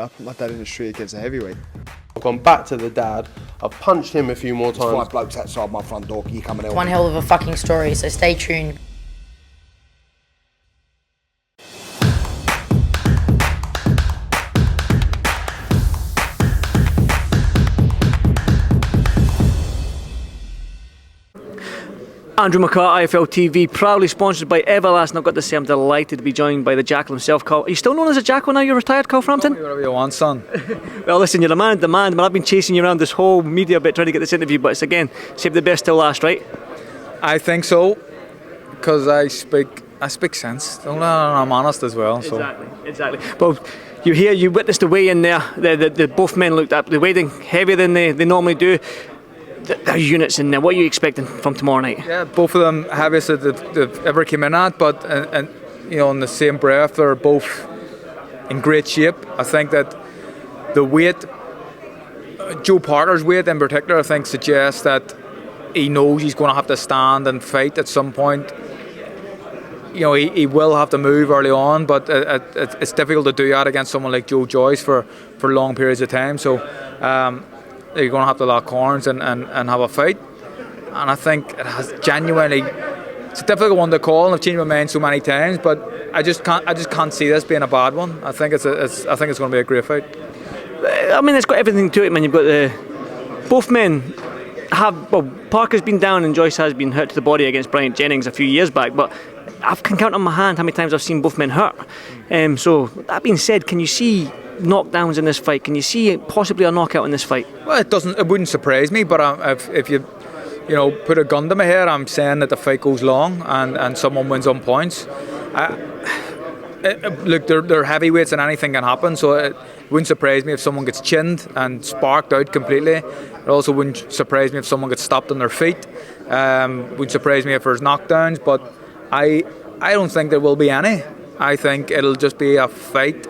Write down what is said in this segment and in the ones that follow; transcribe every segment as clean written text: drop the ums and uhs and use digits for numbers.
I put my dad in the street against a heavyweight. I've gone back to the dad. I've punched him a few more times. 5 blokes outside my front door. Can you come and help One me? hell of a fucking story, so stay tuned. Andrew McCART, IFL TV, proudly sponsored by Everlast. I've got to say I'm delighted to be joined by the Jackal himself, Carl. Are you still known as a Jackal now you're retired, Carl Frampton? Whatever you want, son. Well, listen, you're the man, man. I've been chasing you around this whole media bit trying to get this interview, but it's again, save the best till last, right? I think so, because I speak sense. I'm honest as well. So. Exactly. Well, you witnessed the weigh-in there. The both men looked up. They weighed in heavier than they normally do. There's units in there. What are you expecting from tomorrow night? Yeah, both of them heaviest that they've ever came in at, but and in the same breath, they're both in great shape. I think that the weight, Joe Parker's weight in particular, I think suggests that he knows he's going to have to stand and fight at some point. He will have to move early on, but it's difficult to do that against someone like Joyce for long periods of time. So. You're going to have to lock horns and have a fight, and I think it has genuinely. It's a difficult one to call, and I've changed my mind so many times, but I just can't see this being a bad one. I think it's going to be a great fight. I mean, it's got everything to it, man. You've got both men have. Well, Parker's been down and Joyce has been hurt to the body against Bryant Jennings a few years back, but I can count on my hand how many times I've seen both men hurt. So that being said, can you see knockdowns in this fight? Can you see possibly a knockout in this fight? Well, it wouldn't surprise me, but if you put a gun to my head, I'm saying that the fight goes long and someone wins on points. Look, they're heavyweights and anything can happen, so it wouldn't surprise me if someone gets chinned and sparked out completely. It also wouldn't surprise me if someone gets stopped on their feet. Wouldn't surprise me if there's knockdowns, but I don't think there will be any. I think it'll just be a fight.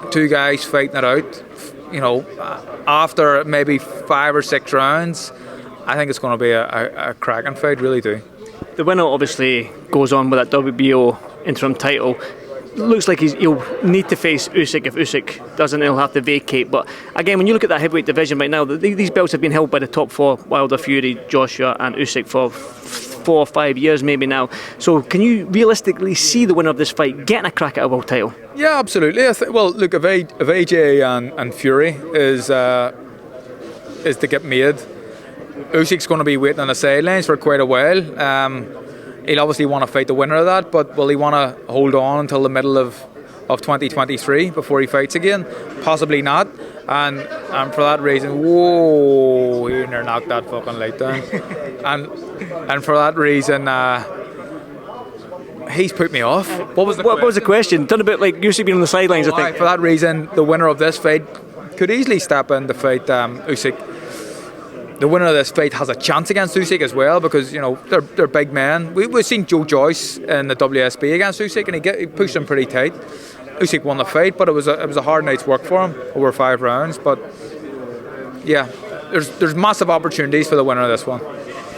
2 guys fighting it out, after maybe 5 or 6 rounds. I think it's going to be a cracking fight, really do. The winner obviously goes on with that WBO interim title. Looks like he'll need to face Usyk. If Usyk doesn't, he'll have to vacate. But again, when you look at that heavyweight division right now, these belts have been held by the top 4, Wilder, Fury, Joshua and Usyk for 4 or 5 years maybe now. So can you realistically see the winner of this fight getting a crack at a world title? Yeah, absolutely. Well, look, if AJ and Fury is to get made, Usyk's going to be waiting on the sidelines for quite a while. He'll obviously want to fight the winner of that, but will he want to hold on until the middle of 2023 before he fights again? Possibly not. And for that reason, whoa, he near knocked that fucking light down. and for that reason, he's put me off. What was the question? Done a bit like Usyk being on the sidelines, I think. For that reason, the winner of this fight could easily step in to fight Usyk. The winner of this fight has a chance against Usyk as well, because they're big men. We've seen Joyce in the WSB against Usyk, and he pushed him pretty tight. Usyk won the fight, but it was a hard night's work for him over 5 rounds. But yeah, there's massive opportunities for the winner of this one.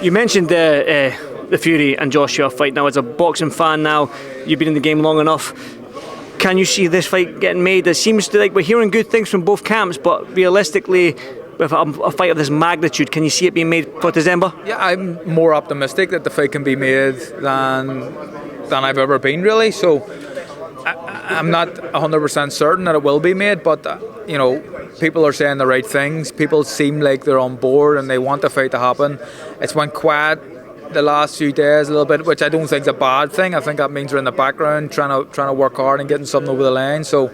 You mentioned the Fury and Joshua fight. Now, as a boxing fan, now you've been in the game long enough. Can you see this fight getting made? It seems to like we're hearing good things from both camps, but realistically, with a fight of this magnitude, can you see it being made for December? Yeah, I'm more optimistic that the fight can be made than I've ever been, really. So I'm not 100% certain that it will be made, but people are saying the right things. People seem like they're on board and they want the fight to happen. It's went quiet the last few days a little bit, which I don't think is a bad thing. I think that means we're in the background trying to work hard and getting something over the line. So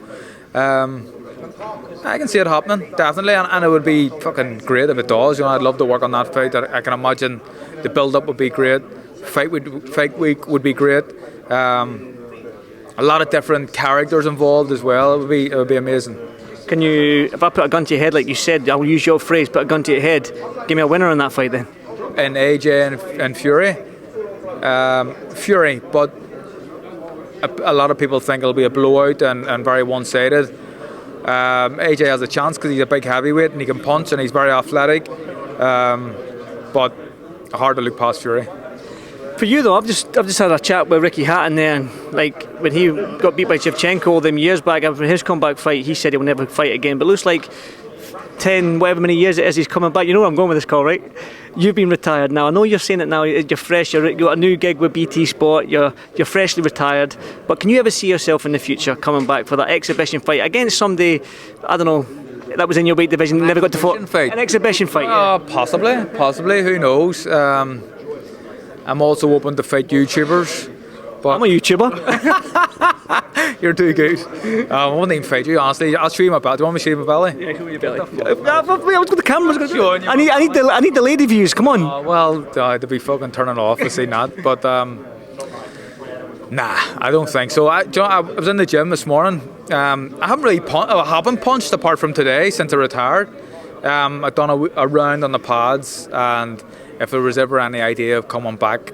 I can see it happening, definitely, and it would be fucking great if it does. I'd love to work on that fight. I can imagine the build-up would be great. Fight week would be great. A lot of different characters involved as well. It would be amazing. Can you, if I put a gun to your head, like you said, I'll use your phrase, put a gun to your head, give me a winner in that fight then? In AJ and Fury? Fury, but a lot of people think it'll be a blowout and very one-sided. AJ has a chance because he's a big heavyweight and he can punch and he's very athletic, but hard to look past Fury. For you though, I've just had a chat with Ricky Hatton there, and like when he got beat by Shevchenko all them years back after his comeback fight, he said he'll never fight again. But it looks like 10, whatever many years it is, he's coming back. You know where I'm going with this call, right? You've been retired now. I know you're saying it now. You're fresh. You've got a new gig with BT Sport. You're freshly retired. But can you ever see yourself in the future coming back for that exhibition fight against somebody, I don't know, that was in your weight division, never got to fight? An exhibition fight. Yeah. Possibly. Who knows? I'm also open to fight YouTubers. But I'm a YouTuber. You're too good. I won't even fight you, honestly. I'll show you my belly. Do you want me to show you my belly? Yeah, show me your belly. I was got the camera. I need the lady views. Come on. Well, they'll be fucking turning off if seeing that. But nah, I don't think so. I was in the gym this morning. I haven't punched apart from today since I retired. I've done a round on the pads, and if there was ever any idea of coming back,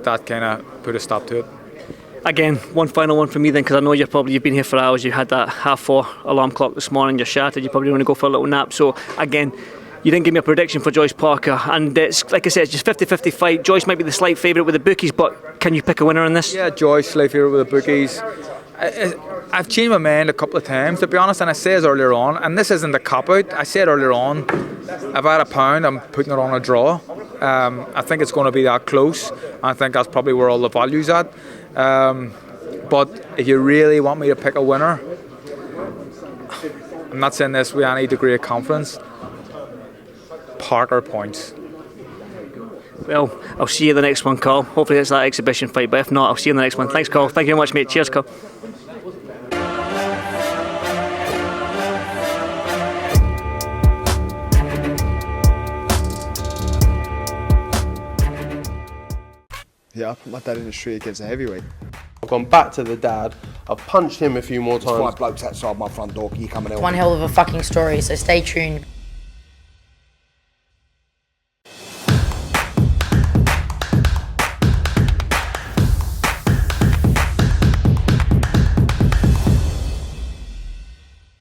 that kind of put a stop to it. Again, one final one for me then, because I know you've been here for hours. You had that 4:30 alarm clock this morning. You're shattered. You probably want to go for a little nap. So again, you didn't give me a prediction for Joyce Parker, and it's like I said, it's just 50-50 fight. Joyce might be the slight favourite with the bookies, but can you pick a winner in this? Yeah, Joyce, slight favourite with the bookies. I've changed my mind a couple of times, to be honest, and I said earlier on, and this isn't a cop-out, I said earlier on, if I had a pound, I'm putting it on a draw. I think it's going to be that close. I think that's probably where all the value's at. But if you really want me to pick a winner, I'm not saying this with any degree of confidence, Parker points. Well, I'll see you in the next one, Carl. Hopefully it's that exhibition fight, but if not, I'll see you in the next one. Thanks, Carl. Thank you very much, mate. Cheers, Carl. Yeah, I put my dad in the street against a heavyweight. I've gone back to the dad. I've punched him a few more times. 5 blokes outside my front door. You coming in? One hell of a fucking story, so stay tuned.